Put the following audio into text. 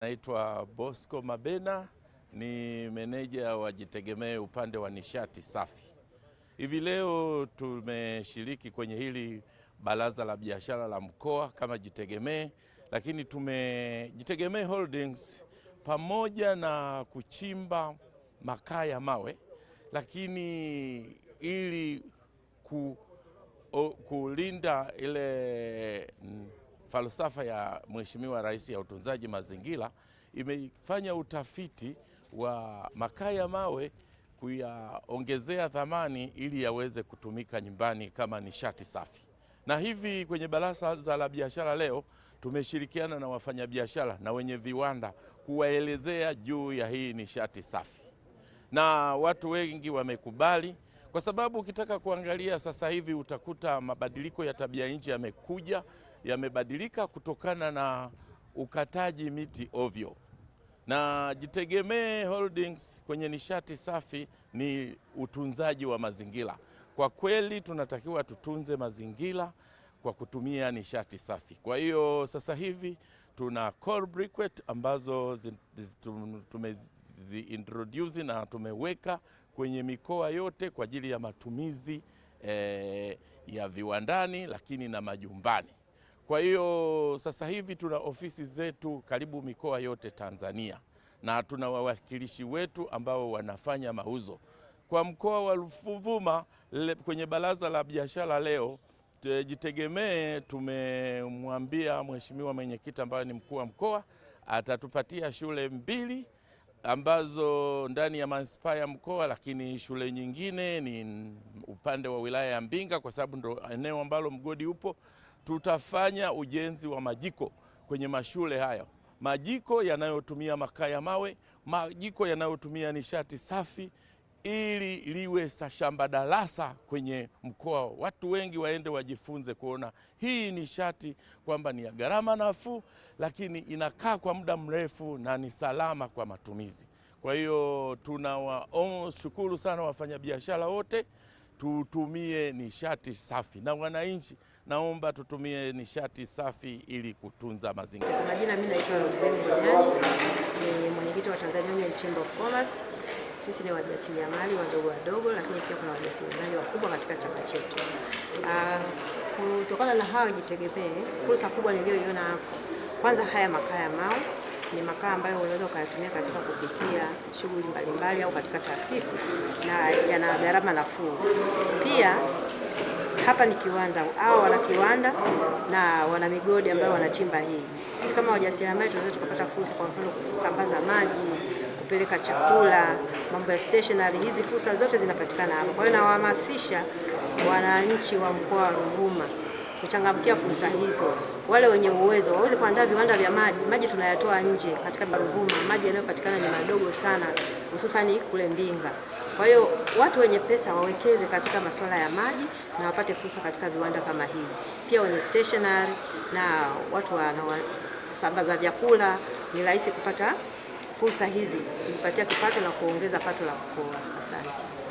Naitwa Bosco Mabena, ni meneja wa Jitegemee upande wa nishati safi. Hivi leo tumeshiriki kwenye hili baraza la biashara la mkoa kama Jitegemee, lakini Jitegemee Holdings pamoja na kuchimba makaa ya mawe, lakini ili kulinda ile falsafa ya Mheshimiwa Rais ya utunzaji mazingira, imefanya utafiti wa makaa ya mawe kuyaongezea thamani ili yaweze kutumika nyumbani kama nishati safi. Na hivi kwenye baraza la biashara leo tumeshirikiana na wafanyabiashara na wenye viwanda kuwaelezea juu ya hii nishati safi, na watu wengi wamekubali, kwa sababu ukitaka kuangalia sasa hivi utakuta mabadiliko ya tabia nchi yamebadilika kutokana na ukataji miti ovyo. Na Jitegemee Holdings kwenye nishati safi ni utunzaji wa mazingira. Kwa kweli tunatakiwa tutunze mazingira kwa kutumia nishati safi. Kwa hiyo sasa hivi tuna coal briquette ambazo tumeziintroduce na tumeweka kwenye mikoa yote kwa ajili ya matumizi ya viwandani lakini na majumbani. Kwa hiyo sasa hivi tuna ofisi zetu karibu mikoa yote Tanzania, na tuna wawakilishi wetu ambao wanafanya mauzo. Kwa mkoa wa Ruvuma kwenye baraza la biashara leo Jitegemee tumemwambia Mheshimiwa Mwenyekiti ambaye ni mkuu wa mkoa atatupatia shule 2 ambazo ndani ya manispaa ya mkoa, lakini shule nyingine ni upande wa wilaya ya Mbinga kwa sababu ndo eneo ambalo mgodi upo. Tutafanya ujenzi wa majiko kwenye mashule hayo, majiko yanayotumia makaa ya mawe, majiko yanayotumia nishati safi, ili liwe shamba darasa kwenye mkoa. Watu wengi waende wajifunze kuona hii nishati kwamba ni ya gharama nafuu, lakini inakaa kwa muda mrefu na ni salama kwa matumizi. Kwa hiyo tunawashukuru sana wafanyabiashara wote, tutumie nishati safi, na wananchi naomba tutumie nishati safi ili kutunza mazingira. Kwa majina mimi naitwa Rosemary Bonyani, ni mwenyekiti wa Tanzania Union Chamber of Commerce. Sisi ni wajasiriamali wadogo, lakini pia kuna wajasiriamali wakubwa katika chama chetu. Kutokana na hao Jitegemee, fursa kubwa niliyoiona hapo, kwanza haya makaa ya mawe ni makaa ambayo unaweza ukayatumia katika kupikia shughuli mbalimbali au katika taasisi, na yana gharama nafuu. Pia hapa ni kiwanda, hao wana kiwanda na wana migodi ambayo wanachimba hii. Sisi kama wajasiriamali tunaweza tukapata fursa, kwa mfano kusambaza maji, kupeleka chakula, mambo ya stationery. Hizi fursa zote zinapatikana hapa. Kwa hiyo nawahamasisha wananchi wa mkoa wa Ruvuma kuchangamkia fursa hizo. Wale wenye uwezo waweze kuandaa viwanda vya maji. Maji tunayatoa nje katika Ruvuma, maji yanayopatikana ni madogo sana, hususani kule Mbinga. Kwa hiyo watu wenye pesa wawekeze katika masuala ya maji na wapate fursa katika viwanda kama hivi. Pia wenye stationery na watu wanaosambaza vyakula, ni rahisi kupata fursa hizi, kujipatia kipato na kuongeza pato la mkoa. Asante.